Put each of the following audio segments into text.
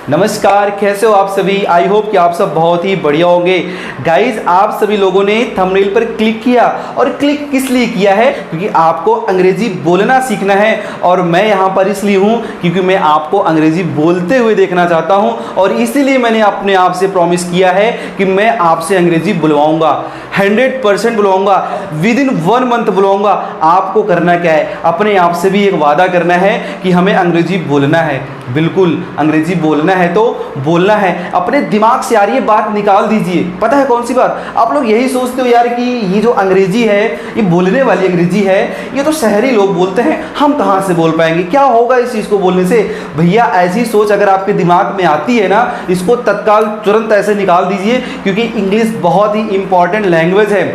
नमस्कार, कैसे हो आप सभी। आई होप कि आप सब बहुत ही बढ़िया होंगे। गाइज, आप सभी लोगों ने थंबनेल पर क्लिक किया और क्लिक किस लिए किया है? क्योंकि आपको अंग्रेजी बोलना सीखना है और मैं यहाँ पर इसलिए हूँ क्योंकि मैं आपको अंग्रेजी बोलते हुए देखना चाहता हूँ और इसीलिए मैंने अपने आप से प्रॉमिस किया है कि मैं आपसे अंग्रेजी बुलवाऊंगा, 100% बुलवाऊंगा, विद इन 1 मंथ बुलवाऊंगा। आपको करना क्या है? अपने आप से भी एक वादा करना है कि हमें अंग्रेजी बोलना है। बिल्कुल, अंग्रेजी बोलना है तो बोलना है। अपने दिमाग से यार ये बात निकाल दीजिए। पता है कौन सी बात? आप लोग यही सोचते हो यार कि ये जो अंग्रेजी है, ये बोलने वाली अंग्रेजी है, ये तो शहरी लोग बोलते हैं, हम कहाँ से बोल पाएंगे, क्या होगा इस चीज़ को बोलने से। भैया, ऐसी सोच अगर आपके दिमाग में आती है ना, इसको तत्काल तुरंत ऐसे निकाल दीजिए, क्योंकि इंग्लिश बहुत ही इंपॉर्टेंट लैंग्वेज है।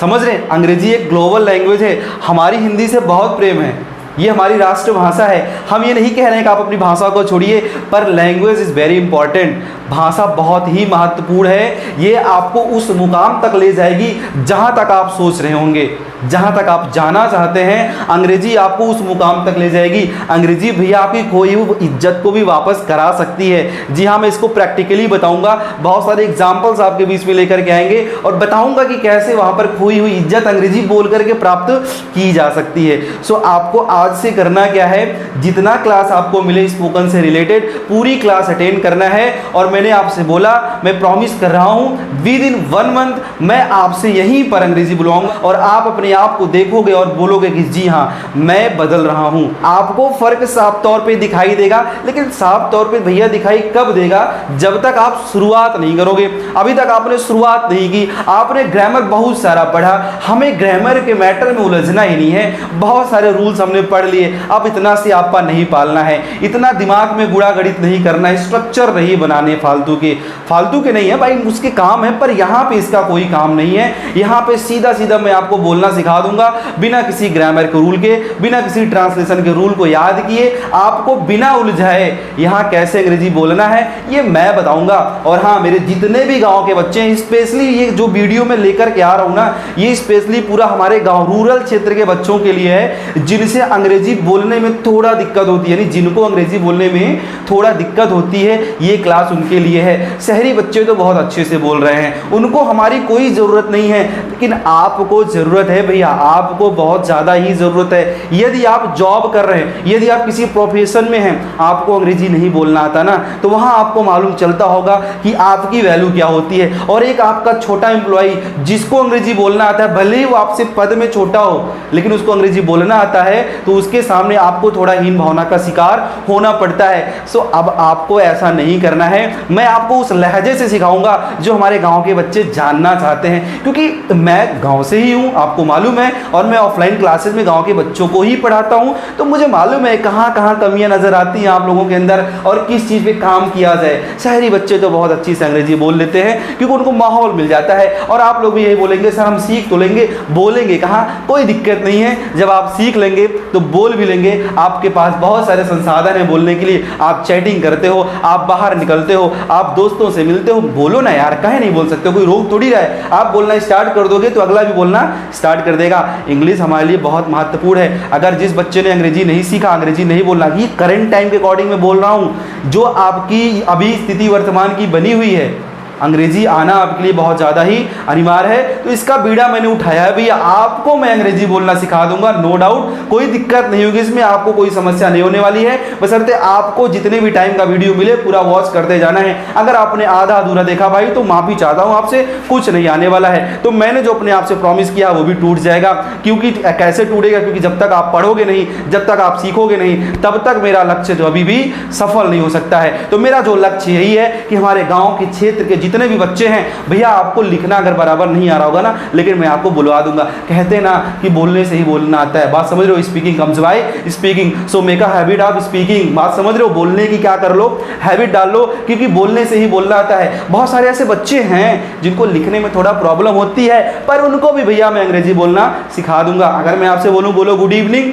समझ रहे हैं? अंग्रेजी एक ग्लोबल लैंग्वेज है। हमारी हिंदी से बहुत प्रेम है, ये हमारी राष्ट्रभाषा है। हम ये नहीं कह रहे हैं कि आप अपनी भाषा को छोड़िए, पर लैंग्वेज इज़ वेरी इंपॉर्टेंट। भाषा बहुत ही महत्वपूर्ण है। ये आपको उस मुकाम तक ले जाएगी जहाँ तक आप सोच रहे होंगे, जहाँ तक आप जाना चाहते हैं। अंग्रेजी आपको उस मुकाम तक ले जाएगी। अंग्रेजी भैया आपकी खोई हुई इज्जत को भी वापस करा सकती है। जी हाँ, मैं इसको प्रैक्टिकली बताऊंगा। बहुत सारे एग्जाम्पल्स आपके बीच में लेकर के आएंगे और बताऊंगा कि कैसे वहाँ पर खोई हुई इज्जत अंग्रेजी बोल करके प्राप्त की जा सकती है। सो आपको आज से करना क्या है? जितना क्लास आपको मिले स्पोकन से रिलेटेड, पूरी क्लास अटेंड करना है। और मैंने आपसे बोला, मैं प्रॉमिस कर रहा हूं विद इन 1 मंथ मैं आपसे यहीं पर अंग्रेजी बुलवाऊंगा और आप अपने आप को देखोगे और बोलोगे कि जी हाँ, मैं बदल रहा हूं। आपको फर्क साफ तौर पे दिखाई देगा, लेकिन साफ तौर पे भैया दिखाई कब देगा? जब तक आप शुरुआत नहीं करोगे। अभी तक आपने शुरुआत नहीं की, आपने ग्रामर बहुत सारा पढ़ा। हमें ग्रामर के मैटर में उलझना ही नहीं है। बहुत सारे रूल्स हमने पढ़ लिए, अब इतना से आपका नहीं पालना है, इतना दिमाग में गुणा गणित नहीं करना है, स्ट्रक्चर नहीं बनाने फालतू के नहीं है भाई, उसके काम है, पर यहाँ पे इसका कोई काम नहीं है। यहाँ पे सीधा सीधा मैं आपको बोलना सिखा दूंगा, बिना किसी ग्रामर के रूल के, बिना किसी ट्रांसलेशन के रूल को याद किए, आपको बिना उलझाए यहाँ कैसे अंग्रेजी बोलना है ये मैं बताऊंगा। और हाँ, मेरे जितने भी गाँव के बच्चे हैं, स्पेशली ये जो वीडियो में लेकर के आ रहा हूँ ना, ये स्पेशली पूरा हमारे गाँव रूरल क्षेत्र के बच्चों के लिए है, जिनसे अंग्रेजी बोलने में थोड़ा दिक्कत होती है, यानी जिनको अंग्रेजी बोलने में थोड़ा दिक्कत होती है, ये क्लास उनके लिए है। शहरी बच्चे तो बहुत अच्छे से बोल रहे हैं, उनको हमारी कोई ज़रूरत नहीं है, लेकिन आपको ज़रूरत है भैया, आपको बहुत ज़्यादा ही ज़रूरत है। यदि आप जॉब कर रहे हैं, यदि आप किसी प्रोफेशन में हैं, आपको अंग्रेजी नहीं बोलना आता ना, तो वहाँ आपको मालूम चलता होगा कि आपकी वैल्यू क्या होती है। और एक आपका छोटा एम्प्लॉई जिसको अंग्रेजी बोलना आता है, भले ही वो आपसे पद में छोटा हो, लेकिन उसको अंग्रेजी बोलना आता है, तो उसके सामने आपको थोड़ा हीन भावना का शिकार होना पड़ता है। सो अब आपको ऐसा नहीं करना है। मैं आपको उस लहजे से सिखाऊंगा जो हमारे गांव के बच्चे जानना चाहते हैं, क्योंकि मैं गांव से ही हूं, आपको मालूम है, और मैं ऑफलाइन क्लासेस में गांव के बच्चों को ही पढ़ाता हूं, तो मुझे मालूम है कहां कहां कमियां नजर आती हैं आप लोगों के अंदर और किस चीज़ पे काम किया जाए। शहरी बच्चे तो बहुत अच्छी से अंग्रेजी बोल लेते हैं क्योंकि उनको माहौल मिल जाता है, और आप लोग भी यही बोलेंगे सर हम सीख तो लेंगे, बोलेंगे कहाँ? कोई दिक्कत नहीं है, जब आप सीख लेंगे तो बोल भी लेंगे। आपके पास बहुत सारे संसाधन है बोलने के लिए, आप चैटिंग करते हो, आप बाहर निकलते हो, आप दोस्तों से मिलते हो, बोलो ना यार, कहे नहीं बोल सकते हो, कोई रोक थोड़ी रहा है। आप बोलना स्टार्ट कर दोगे तो अगला भी बोलना स्टार्ट कर देगा। इंग्लिश हमारे लिए बहुत महत्वपूर्ण है। अगर जिस बच्चे ने अंग्रेजी नहीं सीखा, अंग्रेजी नहीं बोलना, ये करंट टाइम के अकॉर्डिंग मैं बोल रहा हूँ, जो आपकी अभी स्थिति वर्तमान की बनी हुई है, अंग्रेजी आना आपके लिए बहुत ज़्यादा ही अनिवार्य है। तो इसका बीड़ा मैंने उठाया है भैया, आपको मैं अंग्रेजी बोलना सिखा दूंगा, नो डाउट, कोई दिक्कत नहीं होगी इसमें, आपको कोई समस्या नहीं होने वाली है। बशर्ते आपको जितने भी टाइम का वीडियो मिले पूरा वॉच करते जाना है। अगर आपने आधा अधूरा देखा भाई तो माफ़ी चाहता हूँ आपसे, कुछ नहीं आने वाला है। तो मैंने जो अपने आप से प्रॉमिस किया वो भी टूट जाएगा। क्योंकि कैसे टूटेगा? क्योंकि जब तक आप पढ़ोगे नहीं, जब तक आप सीखोगे नहीं, तब तक मेरा लक्ष्य जो अभी भी सफल नहीं हो सकता है। तो मेरा जो लक्ष्य यही है कि हमारे गाँव के क्षेत्र के जितने भी बच्चे हैं, भैया आपको लिखना अगर बराबर नहीं आ रहा होगा ना, लेकिन मैं आपको बुलवा दूंगा। कहते ना कि बोलने से ही बोलना आता है, बात समझ रहे हो? Speaking comes by speaking, so make a habit of speaking. बात समझ रहे हो? बोलने की क्या कर लो, हैबिट डाल लो, क्योंकि बोलने से ही बोलना आता है। बहुत सारे ऐसे बच्चे हैं जिनको लिखने में थोड़ा प्रॉब्लम होती है, पर उनको भी भैया मैं अंग्रेजी बोलना सिखा दूंगा। अगर मैं आपसे बोलूँ बोलो गुड इवनिंग,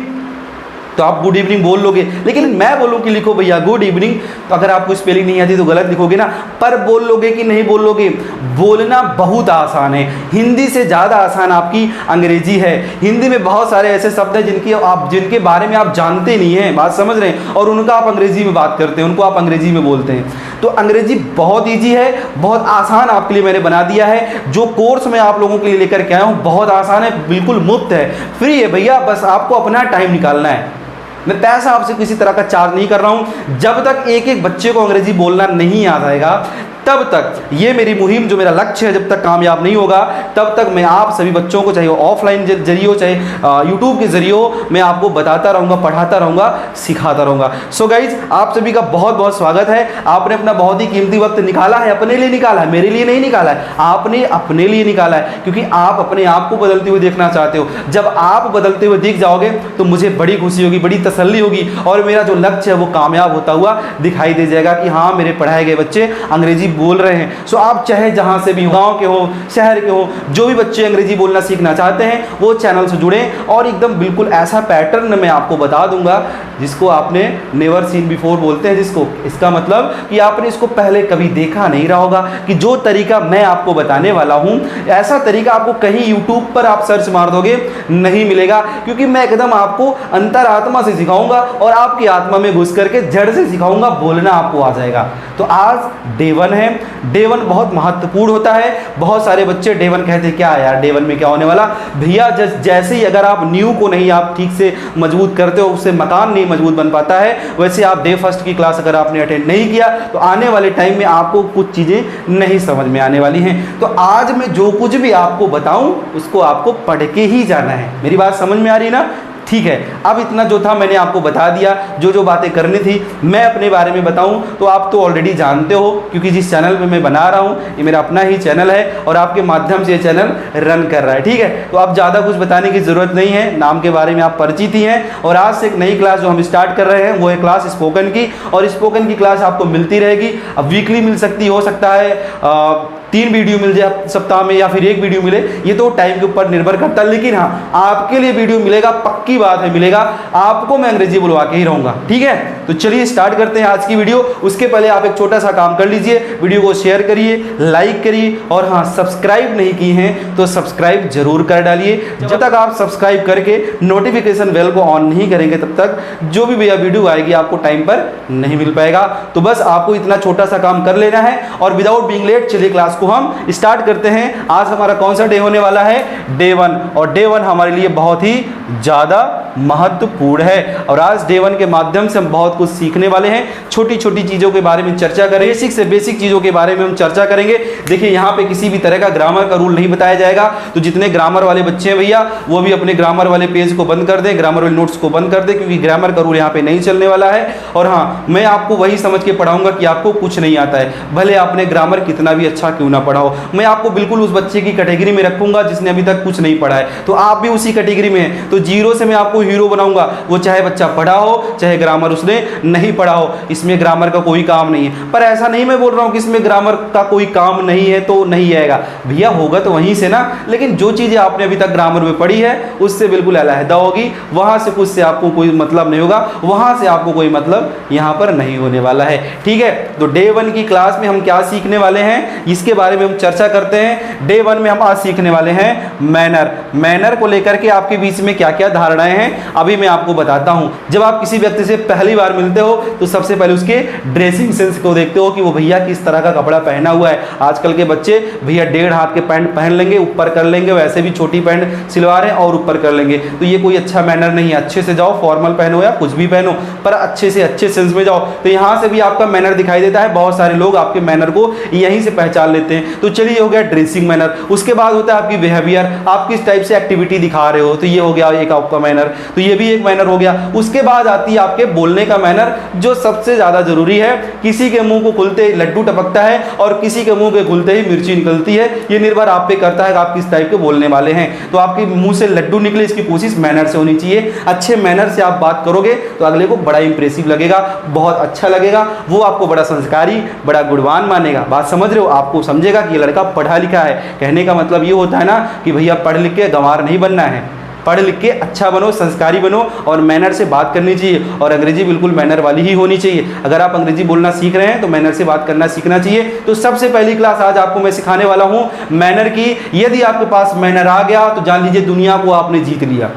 तो आप गुड इवनिंग बोल लोगे, लेकिन मैं बोलूँ कि लिखो भैया गुड इवनिंग, तो अगर आपको स्पेलिंग नहीं आती तो गलत लिखोगे ना, पर बोल लोगे कि नहीं बोल लोगे? बोलना बहुत आसान है, हिंदी से ज़्यादा आसान आपकी अंग्रेजी है। हिंदी में बहुत सारे ऐसे शब्द हैं जिनके बारे में आप जानते नहीं हैं, बात समझ रहे हैं, और उनका आप अंग्रेजी में बात करते हैं, उनको आप अंग्रेजी में बोलते हैं। तो अंग्रेजी बहुत ईजी है, बहुत आसान आपके लिए मैंने बना दिया है। जो कोर्स मैं आप लोगों के लिए लेकर के आया हूँ बहुत आसान है, बिल्कुल मुफ्त है, फ्री है भैया, बस आपको अपना टाइम निकालना है। मैं पैसा आपसे किसी तरह का चार्ज नहीं कर रहा हूँ। जब तक एक एक बच्चे को अंग्रेजी बोलना नहीं आ जाएगा तब तक ये मेरी मुहिम, जो मेरा लक्ष्य है, जब तक कामयाब नहीं होगा तब तक मैं आप सभी बच्चों को, चाहे वो ऑफलाइन जरिए हो चाहे यूट्यूब के जरिए हो, मैं आपको बताता रहूँगा, पढ़ाता रहूँगा, सिखाता रहूँगा। सो गाइज, आप सभी का बहुत बहुत स्वागत है। आपने अपना बहुत ही कीमती वक्त निकाला है, अपने लिए निकाला है, मेरे लिए नहीं निकाला है, आपने अपने लिए निकाला है, क्योंकि आप अपने आप को बदलते हुए देखना चाहते हो। जब आप बदलते हुए दिख जाओगे तो मुझे बड़ी खुशी होगी, बड़ी तसल्ली होगी, और मेरा जो लक्ष्य है वो कामयाब होता हुआ दिखाई दे जाएगा कि हाँ, मेरे पढ़ाए गए बच्चे अंग्रेजी बोल रहे हैं। सो आप चाहे जहां से भी, गांव के हो, शहर के हो, जो भी बच्चे अंग्रेजी बोलना सीखना चाहते हैं वो चैनल से जुड़ें, और एकदम बिल्कुल ऐसा पैटर्न मैं आपको बता दूंगा जिसको आपने नेवर सीन बिफोर बोलते हैं, जिसको, इसका मतलब कि आपने इसको पहले कभी देखा नहीं रहा होगा, कि जो तरीका मैं आपको बताने वाला हूं ऐसा तरीका आपको कहीं यूट्यूब पर आप सर्च मार दोगे नहीं मिलेगा, क्योंकि मैं एकदम आपको अंतरात्मा से सिखाऊंगा और आपकी आत्मा में घुस करके जड़ से सिखाऊंगा, बोलना आपको आ जाएगा। तो आज डे 1 है। डे 1 बहुत महत्वपूर्ण होता है। बहुत सारे बच्चे डे 1 कहते हैं क्या यार डे 1 में क्या होने वाला। भैया जैसे ही अगर आप न्यू को नहीं आप ठीक से मजबूत करते हो, उससे मकान नहीं मजबूत बन पाता है, वैसे आप डे 1 की क्लास अगर आपने अटेंड नहीं किया तो आने वाले टाइम में आपको कुछ चीज़ें नहीं समझ में आने वाली हैं। तो आज मैं जो कुछ भी आपको बताऊं उसको आपको पढ़ के ही जाना है। मेरी बात समझ में आ रही ना? ठीक है, अब इतना जो था मैंने आपको बता दिया, जो जो बातें करनी थी। मैं अपने बारे में बताऊं तो आप तो ऑलरेडी जानते हो, क्योंकि जिस चैनल पे मैं बना रहा हूं ये मेरा अपना ही चैनल है और आपके माध्यम से ये चैनल रन कर रहा है। ठीक है, तो अब ज़्यादा कुछ बताने की ज़रूरत नहीं है, नाम के बारे में आप परिचित ही हैं। और आज से एक नई क्लास जो हम स्टार्ट कर रहे हैं वो है क्लास स्पोकन की, और स्पोकन की क्लास आपको मिलती रहेगी। अब वीकली मिल सकती, हो सकता है 3 वीडियो मिल जाए सप्ताह में, या फिर 1 वीडियो मिले, ये तो टाइम के ऊपर निर्भर करता है, लेकिन हाँ आपके लिए वीडियो मिलेगा, पक्की बात है मिलेगा। आपको मैं अंग्रेजी बुलवा के ही रहूँगा। ठीक है, तो चलिए स्टार्ट करते हैं आज की वीडियो। उसके पहले आप एक छोटा सा काम कर लीजिए, वीडियो को शेयर करिए, लाइक करिए, और हाँ सब्सक्राइब नहीं की हैं तो सब्सक्राइब जरूर कर डालिए। जब तक आप सब्सक्राइब करके नोटिफिकेशन बेल को ऑन नहीं करेंगे तब तक जो भी भैया वीडियो आएगी आपको टाइम पर नहीं मिल पाएगा। तो बस आपको इतना छोटा सा काम कर लेना है, और विदाउट बीइंग लेट चलिए क्लास को हम स्टार्ट करते हैं। आज हमारा कौन सा डे होने वाला है? डे 1, और डे 1 हमारे लिए बहुत ही ज़्यादा महत्वपूर्ण है। और आज डे 1 के माध्यम से हम बहुत कुछ सीखने वाले हैं। छोटी छोटी चीज़ों के बारे में चर्चा करेंगे, बेसिक से बेसिक चीज़ों के बारे में हम चर्चा करेंगे। देखिए यहाँ पे किसी भी तरह का ग्रामर का रूल नहीं बताया जाएगा, तो जितने ग्रामर वाले बच्चे हैं भैया वो भी अपने ग्रामर वाले पेज को बंद कर दें, ग्रामर वाले नोट्स को बंद कर दें, क्योंकि ग्रामर का रूल यहाँ पे नहीं चलने वाला है। और हाँ, मैं आपको वही समझ के पढ़ाऊंगा कि आपको कुछ नहीं आता है, भले आपने ग्रामर कितना भी अच्छा क्यों ना पढ़ा हो। मैं आपको बिल्कुल उस बच्चे की कैटेगरी में रखूंगा जिसने अभी तक कुछ नहीं पढ़ा है, तो आप भी उसी कैटेगरी में हैं। तो जीरो से मैं आपको हीरो बनाऊंगा, वो चाहे बच्चा पढ़ा हो चाहे ग्रामर उसने नहीं पढ़ा हो, इसमें ग्रामर का कोई काम नहीं है। पर ऐसा नहीं मैं बोल रहा हूं कि इसमें ग्रामर का कोई काम नहीं है तो नहीं आएगा, भैया होगा तो वहीं से ना। लेकिन जो चीज़ें आपने अभी तक ग्रामर में पढ़ी है उससे बिल्कुल अलहदा होगी, वहां से कुछ से आपको कोई मतलब नहीं होगा, वहां से आपको कोई मतलब यहाँ पर नहीं होने वाला है। ठीक है, तो डे 1 की क्लास में हम क्या सीखने वाले हैं इसके बारे में हम चर्चा करते हैं। डे 1 में हम आज सीखने वाले हैं मैनर को लेकर के आपके बीच में क्या क्या धारणाएं हैं अभी मैं आपको बताता हूं। जब आप किसी व्यक्ति से पहली बार मिलते हो तो सबसे पहले उसके ड्रेसिंग सेंस को देखते हो कि वो भैया किस तरह का कपड़ा पहना हुआ है। आजकल के बच्चे भैया 1.5 हाथ के पैंट पहन लेंगे, ऊपर कर लेंगे, वैसे भी छोटी पैंट सिलवा रहे हैं और ऊपर कर लेंगे, तो ये कोई अच्छा मैनर नहीं है। अच्छे से जाओ, फॉर्मल पहनो या कुछ भी पहनो, पर अच्छे से अच्छे सेंस में जाओ। तो यहाँ से भी आपका मैनर दिखाई देता है, बहुत सारे लोग आपके मैनर को यहीं से पहचान लेते हैं। तो चलिए हो गया ड्रेसिंग मैनर। उसके बाद होता है आपकी बिहेवियर, आप किस टाइप से एक्टिविटी दिखा रहे हो, तो ये हो गया एक आपका मैनर, तो ये भी एक मैनर हो गया। उसके बाद आती है आपके बोलने का मैनर, जो सबसे ज्यादा जरूरी है। किसी के मुंह को खुलते ही लड्डू टपकता है और किसी के मुंह के खुलते ही मिर्ची निकलती है, ये निर्भर आप पे करता है कि आप किस टाइप के बोलने वाले हैं। तो आपके मुंह से लड्डू निकले इसकी कोशिश मैनर से होनी चाहिए। अच्छे मैनर से आप बात करोगे तो अगले को बड़ा इंप्रेसिव लगेगा, बहुत अच्छा लगेगा, वो आपको बड़ा संस्कारी, बड़ा गुणवान मानेगा। बात समझ रहे हो? आपको समझेगा कि ये लड़का पढ़ा लिखा है। कहने का मतलब ये होता है ना कि भैया पढ़ लिख के गंवार नहीं बनना है, पढ़ लिख के अच्छा बनो, संस्कारी बनो, और मैनर से बात करनी चाहिए। और अंग्रेजी बिल्कुल मैनर वाली ही होनी चाहिए। अगर आप अंग्रेजी बोलना सीख रहे हैं तो मैनर से बात करना सीखना चाहिए। तो सबसे पहली क्लास आज आपको मैं सिखाने वाला हूं मैनर की। यदि आपके पास मैनर आ गया तो जान लीजिए दुनिया को आपने जीत लिया।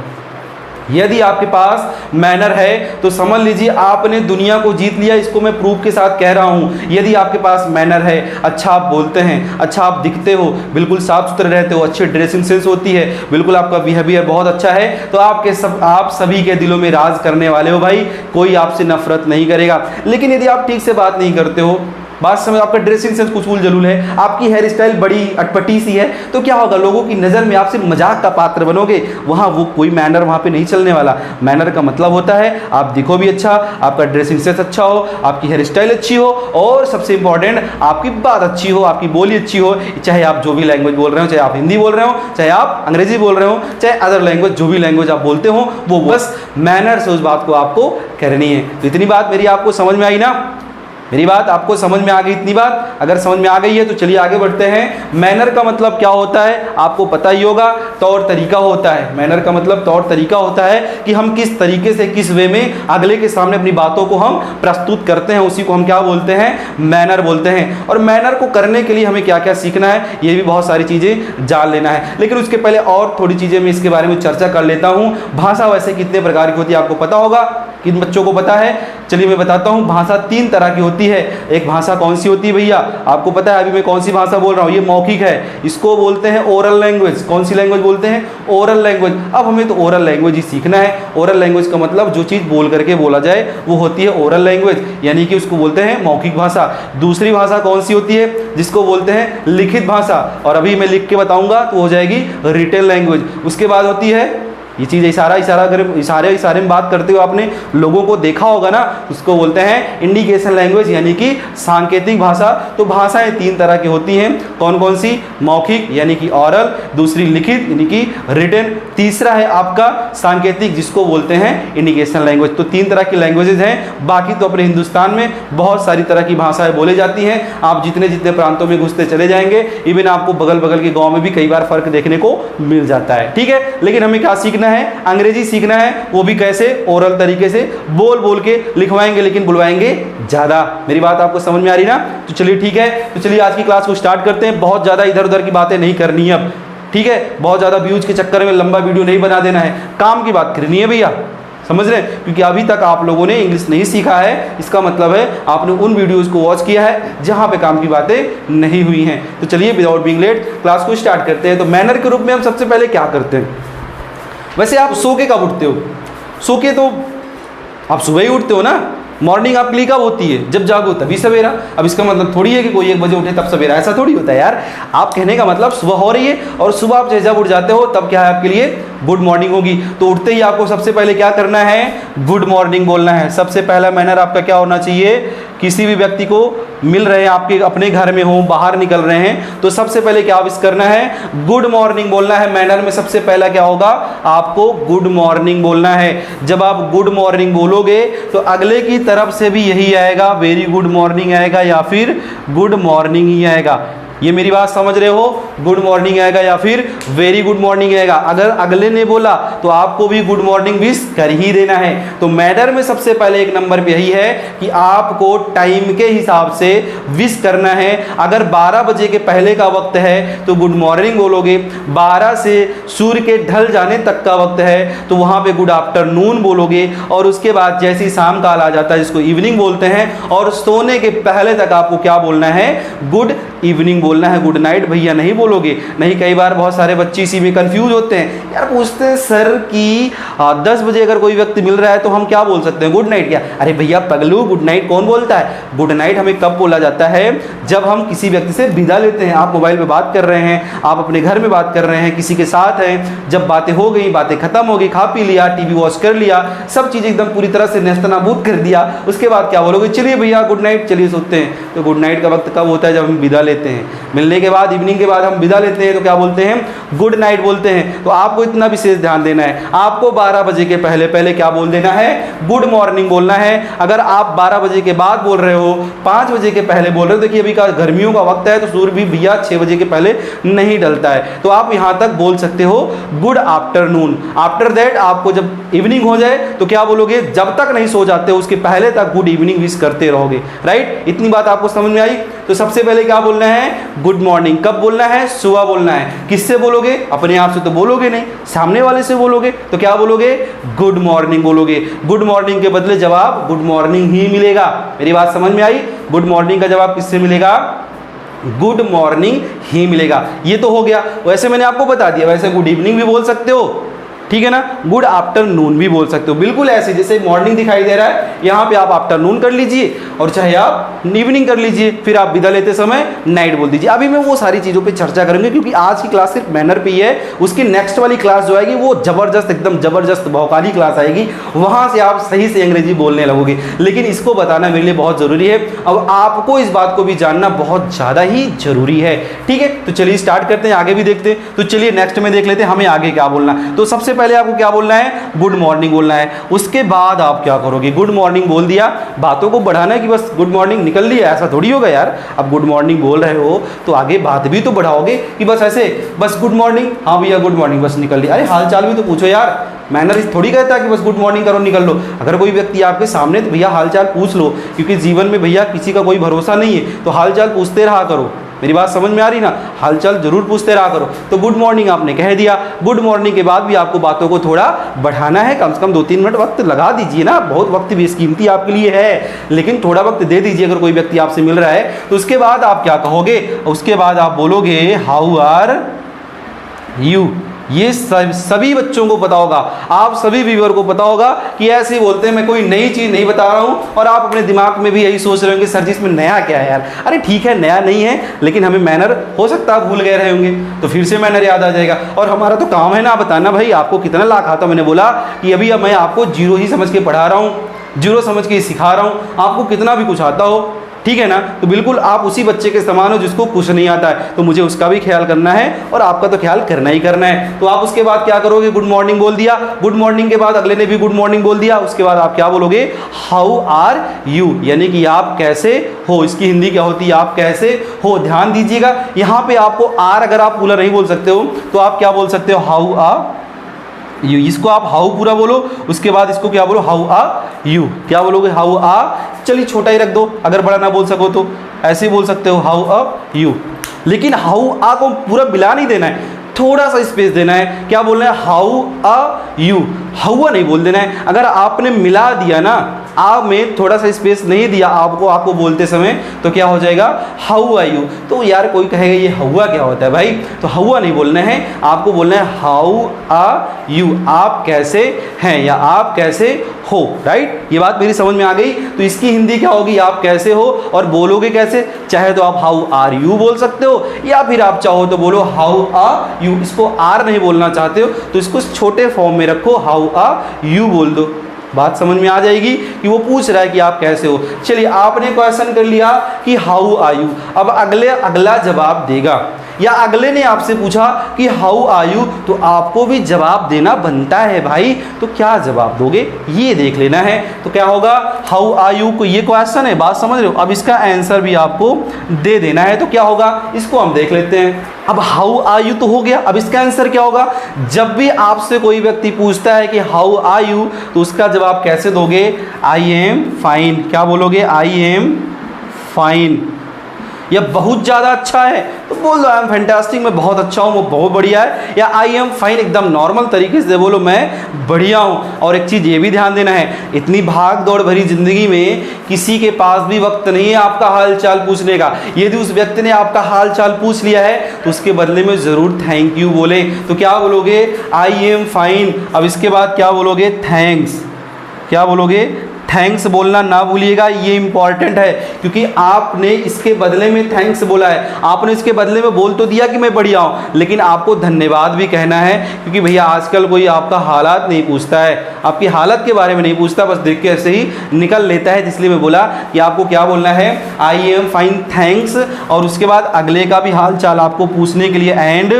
यदि आपके पास मैनर है तो समझ लीजिए आपने दुनिया को जीत लिया। इसको मैं प्रूफ के साथ कह रहा हूँ। यदि आपके पास मैनर है, अच्छा आप बोलते हैं, अच्छा आप दिखते हो, बिल्कुल साफ सुथरे रहते हो, अच्छी ड्रेसिंग सेंस होती है, बिल्कुल आपका बिहेवियर बहुत अच्छा है, तो आप सभी के दिलों में राज करने वाले हो भाई। कोई आपसे नफरत नहीं करेगा। लेकिन यदि आप ठीक से बात नहीं करते हो, बात समझ, आपका ड्रेसिंग सेंस कुछ उल जलूल है, आपकी हेयर स्टाइल बड़ी अटपटी सी है, तो क्या होगा, लोगों की नज़र में आपसे मजाक का पात्र बनोगे। वहाँ वो कोई मैनर वहाँ पे नहीं चलने वाला। मैनर का मतलब होता है आप दिखो भी अच्छा, आपका ड्रेसिंग सेंस अच्छा हो, आपकी हेयर स्टाइल अच्छी हो, और सबसे इंपॉर्टेंट आपकी बात अच्छी हो, आपकी बोली अच्छी हो। चाहे आप जो भी लैंग्वेज बोल रहे हो, चाहे आप हिंदी बोल रहे हो, चाहे आप अंग्रेजी बोल रहे हो, चाहे अदर लैंग्वेज, जो भी लैंग्वेज आप बोलते हो, वो बस मैनर से उस बात को आपको करनी है। तो इतनी बात मेरी आपको समझ में आई ना? मेरी बात आपको समझ में आ गई? इतनी बात अगर समझ में आ गई है तो चलिए आगे बढ़ते हैं। मैनर का मतलब क्या होता है आपको पता ही होगा, तौर तरीका होता है। मैनर का मतलब तौर तरीका होता है कि हम किस तरीके से, किस वे में अगले के सामने अपनी बातों को हम प्रस्तुत करते हैं, उसी को हम क्या बोलते हैं, मैनर बोलते हैं। और मैनर को करने के लिए हमें क्या क्या सीखना है, ये भी बहुत सारी चीज़ें जान लेना है। लेकिन उसके पहले और थोड़ी चीज़ें मैं इसके बारे में चर्चा कर लेता हूँ। भाषा वैसे कितने प्रकार की होती है आपको पता होगा, किन बच्चों को पता है? चलिए मैं बताता हूँ। भाषा 3 तरह की होती है। एक भाषा कौन सी होती है भैया, आपको पता है? अभी मैं कौन सी भाषा बोल रहा हूँ, ये मौखिक है, इसको बोलते हैं ओरल लैंग्वेज। कौन सी लैंग्वेज बोलते हैं? Oral language. अब हमें तो ओरल लैंग्वेज ही सीखना है। ओरल लैंग्वेज का मतलब जो चीज़ बोल करके बोला जाए वो होती है ओरल लैंग्वेज, यानी कि उसको बोलते हैं मौखिक भाषा। दूसरी भाषा कौन सी होती है? जिसको बोलते हैं लिखित भाषा, और अभी मैं लिख के बताऊंगा तो हो जाएगी रिटेन लैंग्वेज। उसके बाद होती है ये चीज़ इशारे में बात करते हुए आपने लोगों को देखा होगा ना, उसको बोलते हैं इंडिकेशन लैंग्वेज, यानी कि सांकेतिक भाषा। तो भाषाएं 3 तरह की होती हैं। कौन कौन सी? मौखिक यानी कि ऑरल, दूसरी लिखित यानी कि रिटन, तीसरा है आपका सांकेतिक जिसको बोलते हैं इंडिकेशन लैंग्वेज। तो 3 तरह की लैंग्वेजेज हैं। बाकी तो अपने हिंदुस्तान में बहुत सारी तरह की भाषाएं बोली जाती हैं। आप जितने जितने प्रांतों में घुसते चले जाएंगे, इवन आपको बगल बगल के गाँव में भी कई बार फर्क देखने को मिल जाता है। ठीक है, लेकिन हमें क्या सीखना है? अंग्रेजी सीखना है। वो भी कैसे? ओरल तरीके से बोल बोल के लिखवाएंगे, लेकिन बुलवाएंगे ज्यादा। मेरी बात आपको समझ में आ रही ना? तो चलिए ठीक है, तो चलिए आज की क्लास को स्टार्ट करते हैं। बहुत ज्यादा इधर उधर की बातें नहीं करनी है अब, ठीक है? बहुत ज्यादा व्यूज के चक्कर में लंबा वीडियो नहीं बना देना है, काम की बात करनी है भैया, समझ रहे हैं? क्योंकि अभी तक आप लोगों ने इंग्लिश नहीं सीखा है, इसका मतलब है आपने उन वीडियोस को वॉच किया है जहां पे काम की बातें नहीं हुई हैं। तो चलिए विदाउट बीइंग लेट क्लास को स्टार्ट करते हैं। तो मैनर के रूप में हम सबसे पहले क्या करते हैं? वैसे आप सो के कब उठते हो? सो के तो आप सुबह ही उठते हो ना। मॉर्निंग आपके लिए कब होती है? जब जागो तभी सवेरा। अब इसका मतलब थोड़ी है कि कोई 1 बजे उठे तब सवेरा, ऐसा थोड़ी होता है यार। आप कहने का मतलब सुबह हो रही है, और सुबह आप जब उठ जाते हो तब क्या है आपके लिए? गुड मॉर्निंग होगी। तो उठते ही आपको सबसे पहले क्या करना है? गुड मॉर्निंग बोलना है। सबसे पहला मैनर आपका क्या होना चाहिए? किसी भी व्यक्ति को मिल रहे हैं, आपके अपने घर में हो, बाहर निकल रहे हैं, तो सबसे पहले क्या विश करना है? गुड मॉर्निंग बोलना है। मैनर में सबसे पहला क्या होगा? आपको गुड मॉर्निंग बोलना है। जब आप गुड मॉर्निंग बोलोगे तो अगले की तरफ से भी यही आएगा, वेरी गुड मॉर्निंग आएगा या फिर गुड मॉर्निंग ही आएगा। ये मेरी बात समझ रहे हो? गुड मॉर्निंग आएगा या फिर वेरी गुड मॉर्निंग आएगा। अगर अगले ने बोला तो आपको भी गुड मॉर्निंग विश कर ही देना है। तो मैनर में सबसे पहले 1 नंबर पे यही है कि आपको टाइम के हिसाब से विश करना है। अगर 12 बजे के पहले का वक्त है तो गुड मॉर्निंग बोलोगे, 12 से सूर्य के ढल जाने तक का वक्त है तो वहाँ पे गुड आफ्टरनून बोलोगे, और उसके बाद जैसे ही शाम काल आ जाता है जिसको इवनिंग बोलते हैं, और सोने के पहले तक आपको क्या बोलना है? गुड इवनिंग बोलना है। गुड नाइट भैया नहीं बोलोगे। नहीं, कई बार बहुत सारे बच्चे इसी में कंफ्यूज होते हैं यार, पूछते हैं सर कि 10 बजे अगर कोई व्यक्ति मिल रहा है तो हम क्या बोल सकते हैं? गुड नाइट क्या? अरे भैया पगलू, गुड नाइट कौन बोलता है? गुड नाइट हमें कब बोला जाता है? जब हम किसी व्यक्ति से विदा लेते हैं। आप मोबाइल पे बात कर रहे हैं, आप अपने घर में बात कर रहे हैं, किसी के साथ हैं, जब बातें हो गई, बातें खत्म हो गई, खा पी लिया, टीवी वॉच कर लिया, सब चीज़ एकदम पूरी तरह से नेस्तनाबूद कर दिया, उसके बाद क्या बोलोगे? चलिए भैया गुड नाइट, चलिए सोते हैं। तो गुड नाइट का वक्त कब होता है? जब हम विदा लेते हैं। मिलने के बाद, इवनिंग के बाद हम विदा लेते हैं तो क्या बोलते हैं? गुड नाइट बोलते हैं। तो आपको इतना विशेष ध्यान देना है, आपको 12 बजे के पहले पहले क्या बोल देना है? गुड मॉर्निंग बोलना है। अगर आप 12 बजे के बाद बोल रहे हो, 5 बजे के पहले बोल रहे हो, देखिए अभी का गर्मियों का वक्त है तो सूर्य भी भैया 6 बजे के पहले नहीं ढलता है, तो आप यहाँ तक बोल सकते हो गुड आफ्टरनून। आफ्टर दैट आपको जब इवनिंग हो जाए तो क्या बोलोगे? जब तक नहीं सो जाते उसके पहले तक गुड इवनिंग विश करते रहोगे। राइट? इतनी बात आपको समझ में आई? तो सबसे पहले क्या बोलना है, गुड मॉर्निंग। कब बोलना है, सुबह बोलना है। किससे बोलोगे, अपने आप से तो बोलोगे नहीं, सामने वाले से बोलोगे। तो क्या बोलोगे, गुड मॉर्निंग बोलोगे। गुड मॉर्निंग के बदले जवाब गुड मॉर्निंग ही मिलेगा। मेरी बात समझ में आई? गुड मॉर्निंग का जवाब किससे मिलेगा, गुड मॉर्निंग ही मिलेगा। ये तो हो गया। वैसे मैंने आपको बता दिया, वैसे गुड इवनिंग भी बोल सकते हो, ठीक है ना, गुड आफ्टरनून भी बोल सकते हो। बिल्कुल ऐसे जैसे मॉर्निंग दिखाई दे रहा है, यहाँ पे आप आफ्टरनून कर लीजिए और चाहे आप इवनिंग कर लीजिए, फिर आप विदा लेते समय नाइट बोल दीजिए। अभी मैं वो सारी चीज़ों पे चर्चा करूंगी क्योंकि आज की क्लास सिर्फ मैनर पे ही है। उसकी नेक्स्ट वाली क्लास जो आएगी वो जबरदस्त, एकदम जबरदस्त भौकाली क्लास आएगी, वहाँ से आप सही से अंग्रेजी बोलने लगोगे। लेकिन इसको बताना मेरे लिए बहुत ज़रूरी है। अब आपको इस बात को भी जानना बहुत ज़्यादा ही जरूरी है, ठीक है। तो चलिए स्टार्ट करते हैं, आगे भी देखते हैं। तो चलिए नेक्स्ट में देख लेते हैं हमें आगे क्या बोलना। तो सबसे पहले आपको क्या बोलना है, गुड मॉर्निंग बोलना है। उसके बाद आप क्या करोगे, गुड मॉर्निंग बोल दिया, बातों को बढ़ाना है कि बस गुड मॉर्निंग निकल लिया, ऐसा थोड़ी होगा यार। अब गुड मॉर्निंग बोल रहे हो तो आगे बात भी तो बढ़ाओगे कि बस ऐसे बस गुड मॉर्निंग, हाँ भैया गुड मॉर्निंग, बस निकल लिया। अरे हाल चाल भी तो पूछो यार। मैनर थोड़ी कहता है कि बस गुड मॉर्निंग करो निकल लो। अगर कोई व्यक्ति आपके सामने तो भैया हाल चाल पूछ लो, क्योंकि जीवन में भैया किसी का कोई भरोसा नहीं है, तो हाल चाल पूछते रहा करो। मेरी बात समझ में आ रही ना, हालचाल जरूर पूछते रहा करो। तो गुड मॉर्निंग आपने कह दिया, गुड मॉर्निंग के बाद भी आपको बातों को थोड़ा बढ़ाना है, कम से कम 2-3 मिनट वक्त लगा दीजिए ना, बहुत वक्त बेशकीमती आपके लिए है, लेकिन थोड़ा वक्त दे दीजिए अगर कोई व्यक्ति आपसे मिल रहा है। तो उसके बाद आप क्या कहोगे, उसके बाद आप बोलोगे हाउ आर यू। ये सभी बच्चों को पता होगा, आप सभी व्यूअर को पता होगा कि ऐसे ही बोलते हैं, मैं कोई नई चीज़ नहीं बता रहा हूँ। और आप अपने दिमाग में भी यही सोच रहे होंगे सर जी इसमें नया क्या है यार। अरे ठीक है नया नहीं है, लेकिन हमें मैनर हो सकता है भूल गए रहे होंगे, तो फिर से मैनर याद आ जाएगा। और हमारा तो काम है ना बताना भाई आपको कितना लाख आता। मैंने बोला कि अभी मैं आपको जीरो ही समझ के पढ़ा रहा हूँ, जीरो समझ के सिखा रहा हूँ, आपको कितना भी कुछ आता हो, ठीक है ना। तो बिल्कुल आप उसी बच्चे के समान हो जिसको कुछ नहीं आता है, तो मुझे उसका भी ख्याल करना है और आपका तो ख्याल करना ही करना है। तो आप उसके बाद क्या करोगे, गुड मॉर्निंग बोल दिया, गुड मॉर्निंग के बाद अगले ने भी गुड मॉर्निंग बोल दिया, उसके बाद आप क्या बोलोगे, हाउ आर यू, यानी कि आप कैसे हो। इसकी हिंदी क्या होती है, आप कैसे हो। ध्यान दीजिएगा यहाँ पे आपको आर अगर आप पूरा नहीं बोल सकते हो तो आप क्या बोल सकते हो, हाउ आ यू। इसको आप हाउ पूरा बोलो, उसके बाद इसको क्या बोलो, हाउ आ यू। क्या बोलोगे, हाउ आ, चलिए छोटा ही रख दो, अगर बड़ा ना बोल सको तो ऐसे ही बोल सकते हो, हाउ आ यू। लेकिन हाउ आ को पूरा मिला नहीं देना है, थोड़ा सा स्पेस देना है। क्या बोलना है, हाउ आ यू, हाउ नहीं बोल देना है। अगर आपने मिला दिया ना, आप में थोड़ा सा स्पेस नहीं दिया आपको बोलते समय, तो क्या हो जाएगा, हाउ आर यू। तो यार कोई कहेगा ये हवा क्या होता है भाई, तो हवा नहीं बोलना है, आपको बोलना है हाउ आर यू, आप कैसे हैं या आप कैसे हो, राइट। ये बात मेरी समझ में आ गई। तो इसकी हिंदी क्या होगी, आप कैसे हो, और बोलोगे कैसे, चाहे तो आप हाउ आर यू बोल सकते हो, या फिर आप चाहो तो बोलो हाउ आर यू। इसको आर नहीं बोलना चाहते हो तो इसको छोटे फॉर्म में रखो, हाउ आर यू बोल दो। बात समझ में आ जाएगी कि वो पूछ रहा है कि आप कैसे हो। चलिए आपने क्वेश्चन कर लिया कि हाउ आर यू, अब अगला जवाब देगा, या अगले ने आपसे पूछा कि हाउ आर यू, तो आपको भी जवाब देना बनता है भाई। तो क्या जवाब दोगे ये देख लेना है। तो क्या होगा, हाउ आर यू को ये क्वेश्चन है, बात समझ रहे हो। अब इसका आंसर भी आपको दे देना है। तो क्या होगा, इसको हम देख लेते हैं। अब हाउ आर यू तो हो गया, अब इसका आंसर क्या होगा। जब भी आपसे कोई व्यक्ति पूछता है कि हाउ आर यू, तो उसका जवाब कैसे दोगे, आई एम फाइन। क्या बोलोगे, आई एम फाइन। या बहुत ज़्यादा अच्छा है तो बोल दो आई एम फैंटास्टिक, मैं बहुत अच्छा हूँ, वो बहुत बढ़िया है। या आई एम फाइन एकदम नॉर्मल तरीके से बोलो मैं बढ़िया हूँ। और एक चीज़ ये भी ध्यान देना है, इतनी भाग दौड़ भरी ज़िंदगी में किसी के पास भी वक्त नहीं है आपका हाल चाल पूछने का। यदि उस व्यक्ति ने आपका हाल चाल पूछ लिया है तो उसके बदले में ज़रूर थैंक यू बोले। तो क्या बोलोगे, आई एम फाइन। अब इसके बाद क्या बोलोगे, थैंक्स। क्या बोलोगे, थैंक्स बोलना ना भूलिएगा, ये इंपॉर्टेंट है, क्योंकि आपने इसके बदले में थैंक्स बोला है। आपने इसके बदले में बोल तो दिया कि मैं बढ़िया हूँ, लेकिन आपको धन्यवाद भी कहना है, क्योंकि भैया आजकल कोई आपका हालात नहीं पूछता है, आपकी हालत के बारे में नहीं पूछता, बस देख के ऐसे ही निकल लेता है। इसलिए मैं बोला कि आपको क्या बोलना है, आई एम फाइन थैंक्स, और उसके बाद अगले का भी हाल चाल आपको पूछने के लिए एंड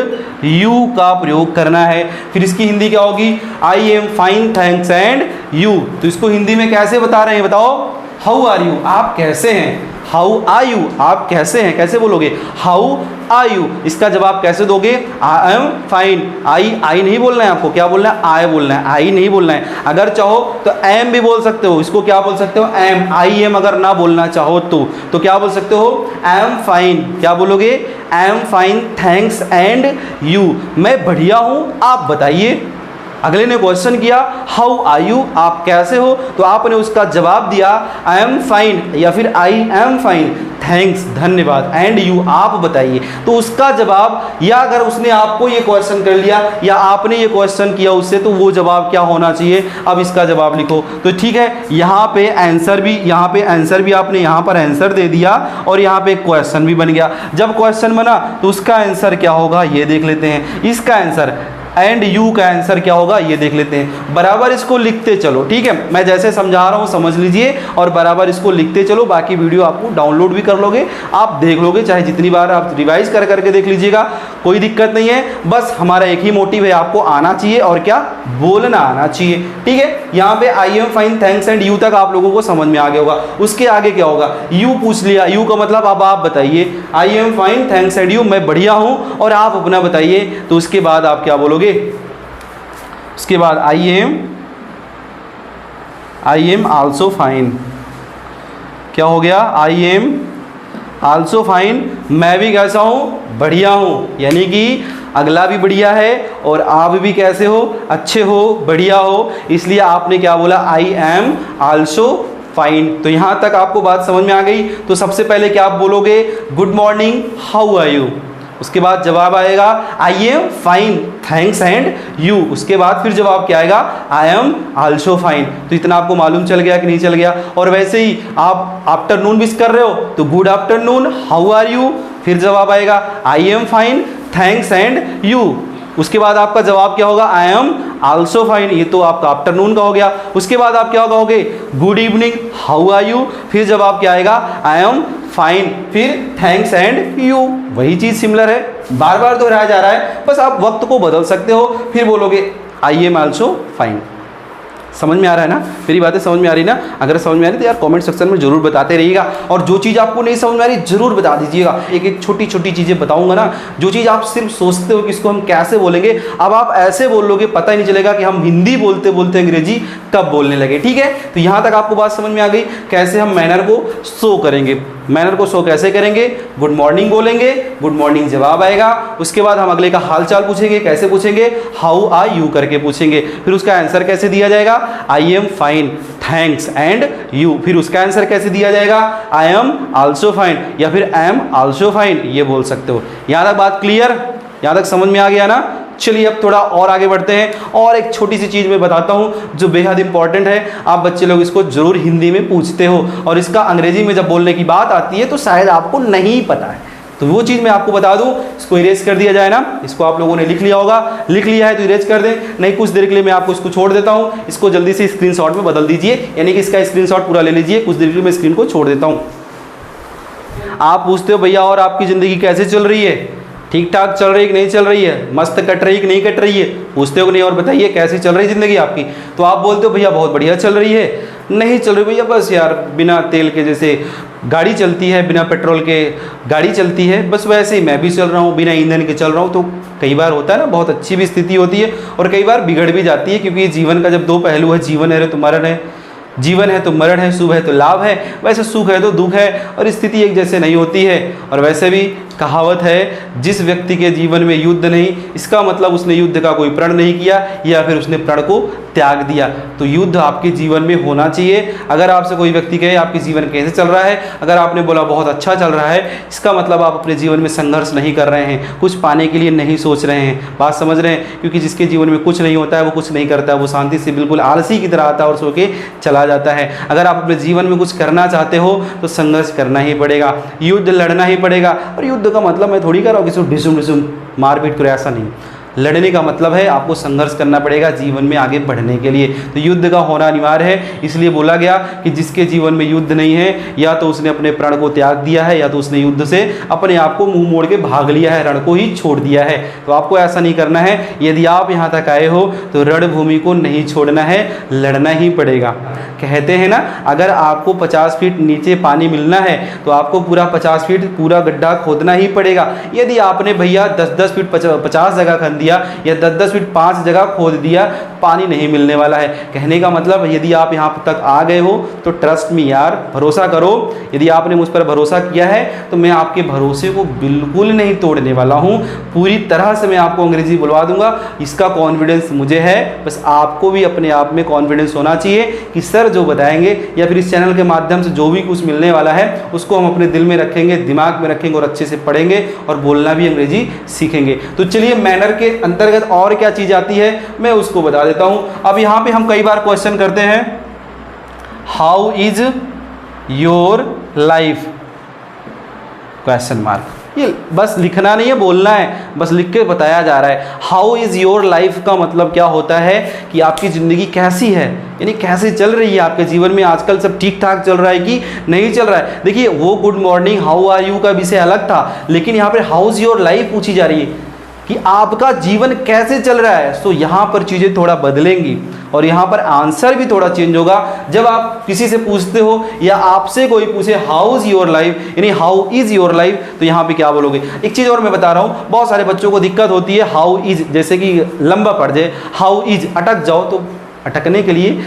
यू का प्रयोग करना है। फिर इसकी हिंदी क्या होगी, आई am fine thanks and you. तो इसको हिंदी में कैसे बता रहे हैं बताओ, हाउ आर यू, आप कैसे हैं। हाउ आर यू, आप कैसे हैं, कैसे बोलोगे हाउ आर यू, इसका जवाब कैसे दोगे आई एम फाइन। आई नहीं बोलना है आपको, क्या बोलना है आई बोलना है, आई नहीं बोलना है। अगर चाहो तो एम भी बोल सकते हो, इसको क्या बोल सकते हो एम, आई एम अगर ना बोलना चाहो तो क्या बोल सकते हो आई एम फाइन। क्या बोलोगे आई am fine thanks and you, मैं बढ़िया हूँ आप बताइए। अगले ने क्वेश्चन किया हाउ आर यू, आप कैसे हो, तो आपने उसका जवाब दिया आई एम फाइन या फिर आई एम फाइन थैंक्स धन्यवाद, एंड यू आप बताइए। तो उसका जवाब, या अगर उसने आपको ये क्वेश्चन कर लिया या आपने ये क्वेश्चन किया उससे, तो वो जवाब क्या होना चाहिए। अब इसका जवाब लिखो। तो ठीक है, यहाँ पे आंसर भी आपने यहाँ पर आंसर दे दिया और यहाँ पे क्वेश्चन भी बन गया। जब क्वेश्चन बना तो उसका आंसर क्या होगा ये देख लेते हैं। इसका आंसर एंड यू का आंसर क्या होगा ये देख लेते हैं। बराबर इसको लिखते चलो, ठीक है, मैं जैसे समझा रहा हूँ समझ लीजिए और बराबर इसको लिखते चलो। बाकी वीडियो आपको डाउनलोड भी कर लोगे, आप देख लोगे, चाहे जितनी बार आप रिवाइज कर करके देख लीजिएगा, कोई दिक्कत नहीं है। बस हमारा एक ही मोटिव है, आपको आना चाहिए और क्या बोलना आना चाहिए, ठीक है। यहाँ पे आई am fine thanks and you तक आप लोगों को समझ में आ गया होगा। उसके आगे क्या होगा, यू पूछ लिया, यू का मतलब अब आप बताइए आई am fine thanks and you, मैं बढ़िया हूँ और आप अपना बताइए। तो उसके बाद आप क्या बोलोगे, उसके बाद आई एम आल्सो फाइन। क्या हो गया, आई एम आल्सो फाइन, मैं भी कैसा हूँ बढ़िया हूँ, यानी कि अगला भी बढ़िया है और आप भी कैसे हो अच्छे हो बढ़िया हो, इसलिए आपने क्या बोला आई एम आल्सो फाइन। तो यहाँ तक आपको बात समझ में आ गई। तो सबसे पहले क्या आप बोलोगे good morning how are you, उसके बाद जवाब आएगा I am fine thanks and you, उसके बाद फिर जवाब क्या आएगा आई एम आल्सो फाइन। तो इतना आपको मालूम चल गया कि नहीं चल गया। और वैसे ही आप आफ्टरनून विश कर रहे हो तो good afternoon how are you, फिर जवाब आएगा I am fine thanks and you, उसके बाद आपका जवाब क्या होगा आई एम आल्सो फाइन, ये तो आपका आफ्टरनून का हो गया। उसके बाद आप क्या कहोगे good evening how are you, फिर जवाब क्या आएगा आई एम फाइन, फिर थैंक्स एंड यू, वही चीज़ सिमिलर है, बार बार दोहराया जा रहा है, बस आप वक्त को बदल सकते हो। फिर बोलोगे आई एम आल्सो फाइन। समझ में आ रहा है ना, मेरी बातें समझ में आ रही ना। अगर समझ में आ रही तो यार कमेंट सेक्शन में जरूर बताते रहिएगा, और जो चीज़ आपको नहीं समझ में आ रही जरूर बता दीजिएगा। एक एक छोटी छोटी चीज़ें बताऊंगा ना, जो चीज़ आप सिर्फ सोचते हो कि इसको हम कैसे बोलेंगे, अब आप ऐसे बोल लोगे पता ही नहीं चलेगा कि हम हिंदी बोलते बोलते अंग्रेजी कब बोलने लगे, ठीक है। तो यहाँ तक आपको बात समझ में आ गई, कैसे हम मैनर को शो करेंगे। मैनर को शो कैसे करेंगे, गुड मॉर्निंग बोलेंगे, गुड मॉर्निंग जवाब आएगा, उसके बाद हम अगले का हाल चाल पूछेंगे, कैसे पूछेंगे हाउ आर यू करके पूछेंगे, फिर उसका आंसर कैसे दिया जाएगा आई am fine thanks and you, फिर उसका आंसर कैसे दिया जाएगा आई एम आल्सो फाइन या फिर आई एम आल्सो फाइन, ये बोल सकते हो। यहाँ तक बात क्लियर, यहाँ तक समझ में आ गया ना। चलिए अब थोड़ा और आगे बढ़ते हैं, और एक छोटी सी चीज़ मैं बताता हूँ जो बेहद इंपॉर्टेंट है। आप बच्चे लोग इसको जरूर हिंदी में पूछते हो और इसका अंग्रेजी में जब बोलने की बात आती है तो शायद आपको नहीं पता है, तो वो चीज़ मैं आपको बता दूं। इसको इरेज कर दिया जाए ना, इसको आप लोगों ने लिख लिया होगा, लिख लिया है तो इरेज कर दें, नहीं कुछ देर के लिए मैं आपको इसको छोड़ देता हूँ। इसको जल्दी से स्क्रीनशॉट में बदल दीजिए, यानी कि इसका स्क्रीनशॉट पूरा ले लीजिए, कुछ देर के लिए मैं स्क्रीन को छोड़ देता हूँ। आप पूछते हो भैया और आपकी ज़िंदगी कैसे चल रही है, ठीक ठाक चल रही है कि नहीं चल रही है, मस्त कट रही है कि नहीं कट रही है, पूछते हो कि नहीं और बताइए कैसी चल रही है ज़िंदगी आपकी। तो आप बोलते हो भैया बहुत बढ़िया चल रही है, नहीं चल रही भैया बस यार बिना तेल के जैसे गाड़ी चलती है, बिना पेट्रोल के गाड़ी चलती है, बस वैसे ही मैं भी चल रहा हूँ, बिना ईंधन के चल रहा हूँ। तो कई बार होता है ना, बहुत अच्छी भी स्थिति होती है और कई बार बिगड़ भी जाती है, क्योंकि जीवन का जब दो पहलू है, जीवन है तो मरण है, जीवन है तो मरण है, शुभ है तो लाभ है, वैसे सुख है तो दुख है, और स्थिति एक जैसे नहीं होती है। और वैसे भी कहावत है, जिस व्यक्ति के जीवन में युद्ध नहीं, इसका मतलब उसने युद्ध का कोई प्रण नहीं किया या फिर उसने प्रण को त्याग दिया। तो युद्ध आपके जीवन में होना चाहिए। अगर आपसे कोई व्यक्ति कहे आपके जीवन कैसे चल रहा है, अगर आपने बोला बहुत अच्छा चल रहा है, इसका मतलब आप अपने जीवन में संघर्ष नहीं कर रहे हैं, कुछ पाने के लिए नहीं सोच रहे हैं। बात समझ रहे हैं, क्योंकि जिसके जीवन में कुछ नहीं होता है वो कुछ नहीं करता है, वो शांति से बिल्कुल आलसी की तरह आता है और सो के चला जाता है। अगर आप अपने जीवन में कुछ करना चाहते हो तो संघर्ष करना ही पड़ेगा, युद्ध लड़ना ही पड़ेगा। और युद्ध का मतलब मैं थोड़ी कर रहा हूँ किसी ढिसुम ढिसुम मारपीट करो, ऐसा नहीं। लड़ने का मतलब है आपको संघर्ष करना पड़ेगा जीवन में आगे बढ़ने के लिए। तो युद्ध का होना अनिवार्य है, इसलिए बोला गया कि जिसके जीवन में युद्ध नहीं है या तो उसने अपने प्राण को त्याग दिया है या तो उसने युद्ध से अपने आप को मुंह मोड़ के भाग लिया है, रण को ही छोड़ दिया है। तो आपको ऐसा नहीं करना है। यदि आप यहाँ तक आए हो तो रणभूमि को नहीं छोड़ना है, लड़ना ही पड़ेगा। कहते हैं ना, अगर आपको 50 फीट नीचे पानी मिलना है तो आपको पूरा 50 फीट पूरा गड्ढा खोदना ही पड़ेगा। यदि आपने भैया 10-10 फीट 50 जगह खन दिया या 10-10 फीट 5 जगह खोद दिया, पानी नहीं मिलने वाला है। कहने का मतलब यदि आप यहाँ तक आ गए हो तो ट्रस्ट मी यार, भरोसा करो। यदि आपने मुझ पर भरोसा किया है तो मैं आपके भरोसे को बिल्कुल नहीं तोड़ने वाला हूँ। पूरी तरह से मैं आपको अंग्रेजी बुलवा दूंगा, इसका कॉन्फिडेंस मुझे है। बस आपको भी अपने आप में कॉन्फिडेंस होना चाहिए कि सर जो बताएंगे या फिर इस चैनल के माध्यम से जो भी कुछ मिलने वाला है उसको हम अपने दिल में रखेंगे, दिमाग में रखेंगे और अच्छे से पढ़ेंगे और बोलना भी अंग्रेजी सीखेंगे। तो चलिए, मैनर के अंतर्गत और क्या चीज़ आती है मैं उसको बता देता हूँ। अब यहाँ पे हम कई बार क्वेश्चन करते हैं, how is your life, question mark. ये बस लिखना नहीं है, बोलना है, बस लिख के बताया जा रहा है। हाउ इज़ योर लाइफ का मतलब क्या होता है कि आपकी ज़िंदगी कैसी है, यानी कैसे चल रही है आपके जीवन में। आजकल सब ठीक ठाक चल रहा है कि नहीं चल रहा है। देखिए, वो good morning how are you का विषय अलग था, लेकिन यहाँ पर हाउ इज़ योर लाइफ पूछी जा रही है कि आपका जीवन कैसे चल रहा है। सो यहाँ पर चीज़ें थोड़ा बदलेंगी और यहाँ पर आंसर भी थोड़ा चेंज होगा। जब आप किसी से पूछते हो या आपसे कोई पूछे हाउ इज़ योर लाइफ, यानी हाउ इज़ योर लाइफ, तो यहाँ पे क्या बोलोगे। एक चीज़ और मैं बता रहा हूँ, बहुत सारे बच्चों को दिक्कत होती है हाउ इज़, जैसे कि लंबा पड़ जाए हाउ इज़, अटक जाओ। तो अटकने के लिए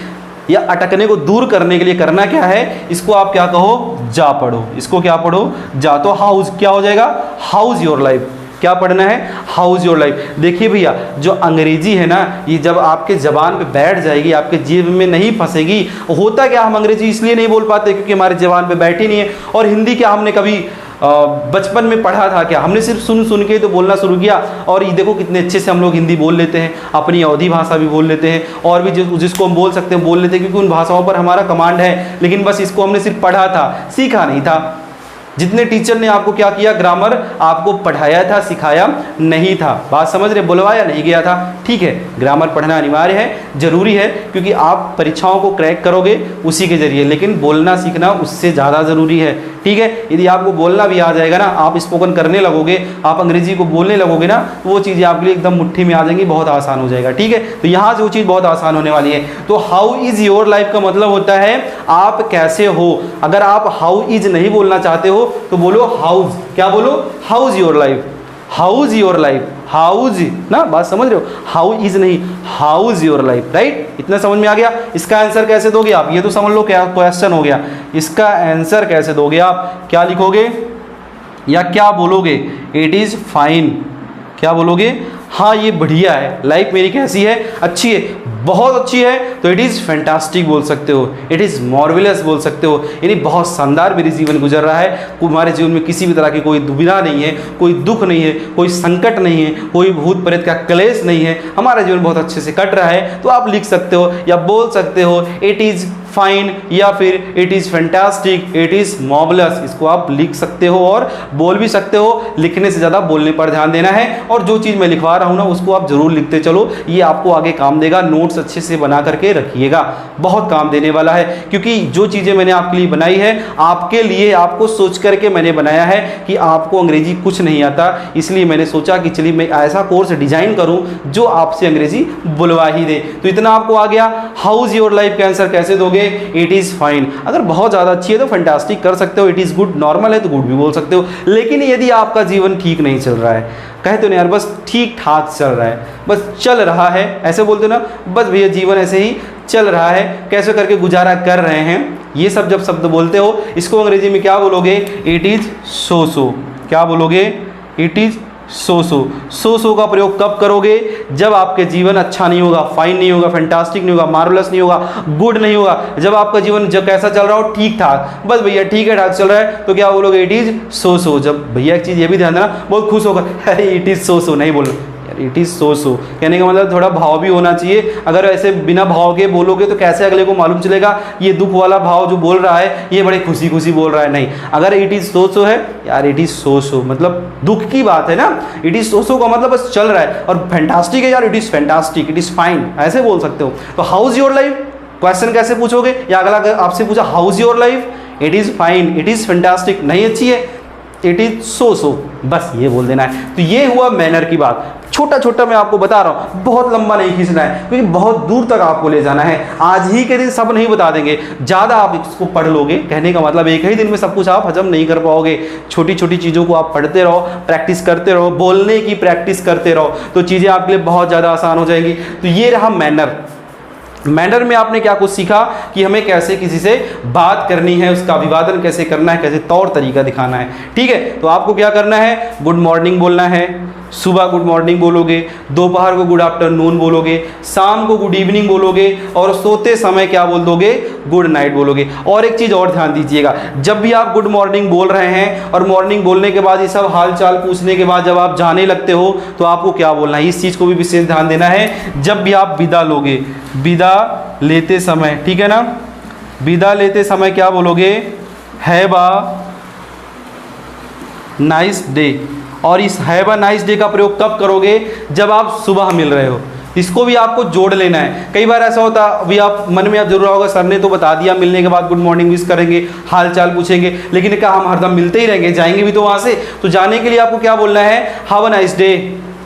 या अटकने को दूर करने के लिए करना क्या है, इसको आप क्या कहो, जा पढ़ो। इसको क्या पढ़ो, जा। तो हाउस क्या हो जाएगा, हाउस योर लाइफ। क्या पढ़ना है, हाउस योर लाइफ। देखिए भैया, जो अंग्रेजी है ना, ये जब आपके जबान पे बैठ जाएगी, आपके जीव में नहीं फंसेगी। होता क्या, हम अंग्रेजी इसलिए नहीं बोल पाते क्योंकि हमारे जबान पे बैठी नहीं है। और हिंदी क्या हमने कभी बचपन में पढ़ा था क्या, हमने सिर्फ सुन सुन के तो बोलना शुरू किया। और ये देखो कितने अच्छे से हम लोग हिंदी बोल लेते हैं, अपनी अवधी भाषा भी बोल लेते हैं और भी जिसको हम बोल सकते हैं बोल लेते हैं, क्योंकि उन भाषाओं पर हमारा कमांड है। लेकिन बस इसको हमने सिर्फ पढ़ा था, सीखा नहीं था। जितने टीचर ने आपको क्या किया, ग्रामर आपको पढ़ाया था, सिखाया नहीं था। बात समझ रहे, बुलवाया नहीं गया था। ठीक है, ग्रामर पढ़ना अनिवार्य है, जरूरी है, क्योंकि आप परीक्षाओं को क्रैक करोगे उसी के जरिए। लेकिन बोलना सीखना उससे ज़्यादा ज़रूरी है। ठीक है, यदि आपको बोलना भी आ जाएगा ना, आप स्पोकन करने लगोगे, आप अंग्रेजी को बोलने लगोगे ना, तो वो चीज़ें आपके लिए एकदम मुट्ठी में आ जाएंगी, बहुत आसान हो जाएगा। ठीक है, तो यहाँ से वो चीज़ बहुत आसान होने वाली है। तो हाउ इज़ योर लाइफ का मतलब होता है आप कैसे हो। अगर आप हाउ इज़ नहीं बोलना चाहते हो तो बोलो हाउस। क्या बोलो, house your life, house your life, house ना, बात समझ रहे हो, हाउ इज नहीं, हाउस योर लाइफ। राइट, इतना समझ में आ गया। इसका आंसर कैसे दोगे आप, ये तो समझ लो क्या क्वेश्चन हो गया। इसका आंसर कैसे दोगे आप, क्या लिखोगे या क्या बोलोगे, इट इज फाइन। क्या बोलोगे, हाँ ये बढ़िया है, लाइफ मेरी कैसी है, अच्छी है, बहुत अच्छी है, तो इट इज़ फैंटास्टिक बोल सकते हो, इट इज़ मार्वेलस बोल सकते हो। यानी बहुत शानदार मेरी जीवन गुजर रहा है, हमारे जीवन में किसी भी तरह की कोई दुविधा नहीं है, कोई दुख नहीं है, कोई संकट नहीं है, कोई भूत प्रेत का क्लेश नहीं है, हमारा जीवन बहुत अच्छे से कट रहा है। तो आप लिख सकते हो या बोल सकते हो इट इज़ फाइन या फिर it is fantastic, it is marvellous. इसको आप लिख सकते हो और बोल भी सकते हो। लिखने से ज़्यादा बोलने पर ध्यान देना है। और जो चीज़ मैं लिखवा रहा हूँ ना, उसको आप जरूर लिखते चलो, ये आपको आगे काम देगा। नोट्स अच्छे से बना करके रखिएगा, बहुत काम देने वाला है। क्योंकि जो चीज़ें मैंने आपके लिए बनाई है, आपके लिए, आपको सोच करके मैंने बनाया है कि आपको अंग्रेजी कुछ नहीं आता, इसलिए मैंने सोचा कि चलिए मैं ऐसा कोर्स डिजाइन करूं जो आपसे अंग्रेजी बुलवा ही दे। तो इतना आपको आ गया। हाउस योर लाइफ का आंसर कैसे दोगे, इट इज़ फाइन। अगर बहुत ज़्यादा अच्छी है तो फैंटास्टिक कर सकते हो, इट इज़ गुड, नॉर्मल है तो गुड भी बोल सकते हो। लेकिन यदि आपका जीवन ठीक नहीं चल रहा है, कहते हो ना यार बस ठीक ठाक चल रहा है, बस चल रहा है, ऐसे बोलते हो ना, बस भैया जीवन ऐसे ही चल रहा है, कैसे करके गुजारा कर रहे हैं, ये सब जब शब्द बोलते हो, इसको अंग्रेजी में क्या बोलोगे, इट इज़ सो सो। क्या बोलोगे, इट इज़ सो सो का प्रयोग कब करोगे, जब आपके जीवन अच्छा नहीं होगा, फाइन नहीं होगा, फैंटास्टिक नहीं होगा, मार्वलस नहीं होगा, गुड नहीं होगा। जब आपका जीवन जब कैसा चल रहा हो, ठीक ठाक, बस भैया ठीक है ठाक चल रहा है, तो क्या बोलोगे, इट इज़ सो। जब भैया एक चीज़ ये भी ध्यान देना, बहुत खुश होकर अरे इट इज़ सो नहीं बोलो, इट इज़ सो सो, कहने का मतलब थोड़ा भाव भी होना चाहिए। अगर ऐसे बिना भाव के बोलोगे तो कैसे अगले को मालूम चलेगा ये दुख वाला भाव जो बोल रहा है ये बड़े खुशी खुशी बोल रहा है। नहीं, अगर इट इज़ सो सो है यार, इट इज़ सो सो मतलब दुख की बात है ना, इट इज़ सो सो का मतलब बस चल रहा है। और फैंटास्टिक है यार, it is fantastic, it is fine, ऐसे बोल सकते हो। तो how is your life question कैसे पूछोगे, या अगला आपसे पूछा how is your life, it is fine, it is fantastic, नहीं अच्छी है, इट इज़ सो सो, बस ये बोल देना है। तो ये हुआ मैनर की बात। छोटा छोटा मैं आपको बता रहा हूँ, बहुत लंबा नहीं खींचना है क्योंकि बहुत दूर तक आपको ले जाना है। आज ही के दिन सब नहीं बता देंगे, ज़्यादा आप इसको पढ़ लोगे, कहने का मतलब एक ही दिन में सब कुछ आप हजम नहीं कर पाओगे। छोटी छोटी चीज़ों को आप पढ़ते रहो, प्रैक्टिस करते रहो, बोलने की प्रैक्टिस करते रहो, तो चीज़ें आपके लिए बहुत ज़्यादा आसान हो जाएंगी। तो ये रहा मैनर। मैनर में आपने क्या कुछ सीखा कि हमें कैसे किसी से बात करनी है, उसका अभिवादन कैसे करना है, कैसे तौर तरीका दिखाना है। ठीक है, तो आपको क्या करना है, गुड मॉर्निंग बोलना है, सुबह गुड मॉर्निंग बोलोगे, दोपहर को गुड आफ्टरनून बोलोगे, शाम को गुड इवनिंग बोलोगे, और सोते समय क्या बोल दोगे, गुड नाइट बोलोगे। और एक चीज़ और ध्यान दीजिएगा, जब भी आप गुड मॉर्निंग बोल रहे हैं और मॉर्निंग बोलने के बाद ये सब हाल चाल पूछने के बाद जब आप जाने लगते हो तो आपको क्या बोलना है, इस चीज़ को भी विशेष ध्यान देना है। जब भी आप विदा लोगे, विदा लेते समय, ठीक है ना, विदा लेते समय क्या बोलोगे, हैव अ नाइस डे। और इस हैव अ नाइस डे का प्रयोग कब करोगे, जब आप सुबह मिल रहे हो। इसको भी आपको जोड़ लेना है। कई बार ऐसा होता अभी आप मन में आप जरूर होगा, सर ने तो बता दिया मिलने के बाद गुड मॉर्निंग विश करेंगे, हाल चाल पूछेंगे, लेकिन क्या हम हरदम मिलते ही रहेंगे, जाएंगे भी तो वहाँ से। तो जाने के लिए आपको क्या बोलना है, हैव अ नाइस डे।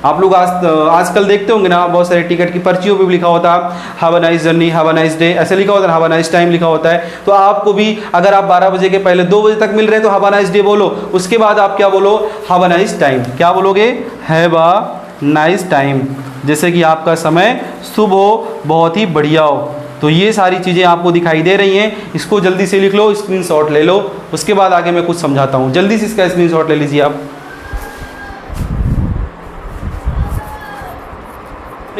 आप लोग आजकल देखते होंगे ना, बहुत सारे टिकट की पर्चियों पे भी लिखा होता है have a nice journey, have a nice day, ऐसे लिखा होता है, हैव अ नाइस टाइम लिखा होता है। तो आपको भी अगर आप 12 बजे के पहले 2 बजे तक मिल रहे हैं तो हैव अ नाइस डे बोलो, उसके बाद आप क्या बोलो, हैव अ नाइस टाइम। क्या बोलोगे, हैव अ नाइस टाइम, जैसे कि आपका समय शुभ हो, बहुत ही बढ़िया हो। तो ये सारी चीज़ें आपको दिखाई दे रही हैं, इसको जल्दी से लिख लो, स्क्रीनशॉट ले लो, उसके बाद आगे मैं कुछ समझाता हूँ। जल्दी से इसका स्क्रीनशॉट ले लीजिए आप।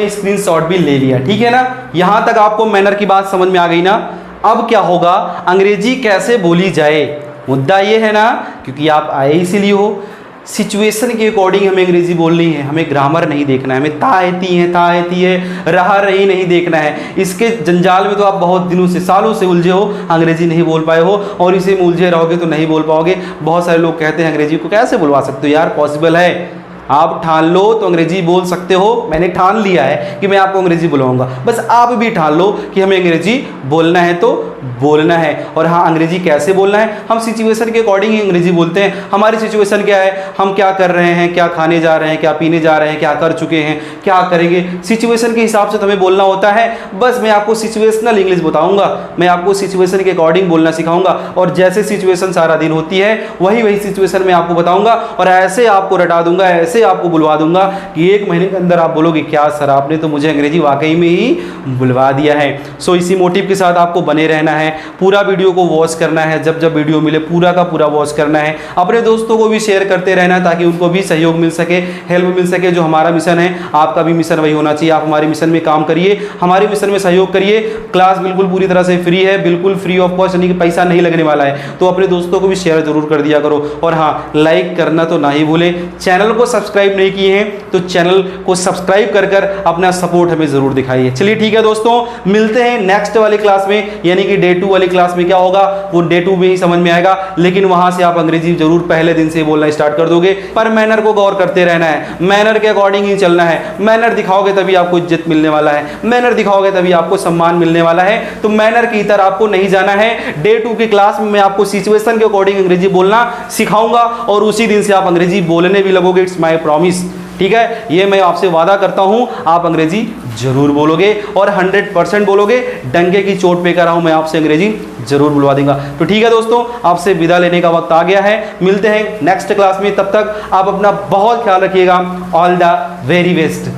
स्क्रीनशॉट भी ले लिया, ठीक है ना। यहां तक आपको मैनर की बात समझ में आ गई ना। अब क्या होगा, अंग्रेजी कैसे बोली जाए, मुद्दा ये है ना, क्योंकि आप आए इसीलिए हो। सिचुएशन के अकॉर्डिंग हमें अंग्रेजी बोलनी है, हमें ग्रामर नहीं देखना है, हमें ता आती है रहा रही नहीं देखना है। इसके जंजाल में तो आप बहुत दिनों से, सालों से उलझे हो, अंग्रेजी नहीं बोल पाए हो, और इसे में उलझे रहोगे तो नहीं बोल पाओगे। बहुत सारे लोग कहते हैं अंग्रेजी को कैसे बुलवा सकते हो यार, पॉसिबल है, आप ठान लो तो अंग्रेजी बोल सकते हो। मैंने ठान लिया है कि मैं आपको अंग्रेजी बुलवाऊंगा, बस आप भी ठान लो कि हमें अंग्रेजी बोलना है तो बोलना है। और हाँ, अंग्रेजी कैसे बोलना है, हम सिचुएशन के अकॉर्डिंग ही अंग्रेजी बोलते हैं। हमारी सिचुएशन क्या है, हम क्या कर रहे हैं, क्या खाने जा रहे हैं, क्या पीने जा रहे हैं, क्या कर चुके हैं, क्या करेंगे, सिचुएशन के हिसाब से तो हमें बोलना होता है। बस मैं आपको सिचुएशनल इंग्लिश बताऊंगा, मैं आपको सिचुएशन के अकॉर्डिंग बोलना सिखाऊंगा, और जैसे सिचुएशन सारा दिन होती है वही सिचुएशन मैं आपको बताऊंगा, और ऐसे आपको रटा दूंगा, ऐसे आपको बुलवा दूंगा कि 1 महीने के अंदर आप बोलोगे क्या सर, आपने तो मुझे अंग्रेजी वाकई में ही बुलवा दिया है। सो इसी मोटिव के साथ आपको बने रहना है, पूरा वीडियो को वॉच करना है, जब जब वीडियो मिले पूरा का पूरा वॉच करना है। अपने दोस्तों को भी शेयर करते रहना ताकि उनको भी सहयोग मिल सके, हेल्प मिल सके। जो हमारा मिशन है, आपका भी मिशन वही होना चाहिए। आप हमारे मिशन में काम करिए, हमारे मिशन में सहयोग करिए। क्लास बिल्कुल पूरी तरह से फ्री है, बिल्कुल फ्री ऑफ कॉस्ट, यानी कि पैसा नहीं लगने वाला है। तो अपने दोस्तों को भी शेयर जरूर कर दिया करो, और हाँ, लाइक करना तो ना ही भूले। चैनल को सब्सक्राइब नहीं किए हैं तो चैनल को सब्सक्राइब कर अपना सपोर्ट हमें जरूर दिखाइए। चलिए ठीक है दोस्तों, मिलते हैं नेक्स्ट वाली क्लास में, यानी कि डे 2 वाली क्लास में। क्या होगा वो डे 2 में ही समझ में आएगा, लेकिन वहां से आप अंग्रेजी जरूर पहले दिन से बोलना स्टार्ट कर दोगे। पर मैनर को गौर करते रहना है, मैनर के अकॉर्डिंग ही चलना है। मैनर दिखाओगे तभी आपको इज्जत मिलने वाला है, मैनर दिखाओगे तभी आपको सम्मान मिलने वाला है। तो मैनर की तरह आपको नहीं जाना है। डे 2 की क्लास में मैं आपको सिचुएशन के अकॉर्डिंग अंग्रेजी बोलना सिखाऊंगा, और उसी दिन से आप अंग्रेजी बोलने भी लगोगे। इट्स माई प्रॉमिस, ठीक है, ये मैं आपसे वादा करता हूं, आप अंग्रेजी जरूर बोलोगे और 100% बोलोगे। डंके की चोट पे कर रहा हूं, मैं आपसे अंग्रेजी जरूर बुलवा दूंगा। तो ठीक है दोस्तों, आपसे विदा लेने का वक्त आ गया है। मिलते हैं नेक्स्ट क्लास में, तब तक आप अपना बहुत ख्याल रखिएगा। All the very best.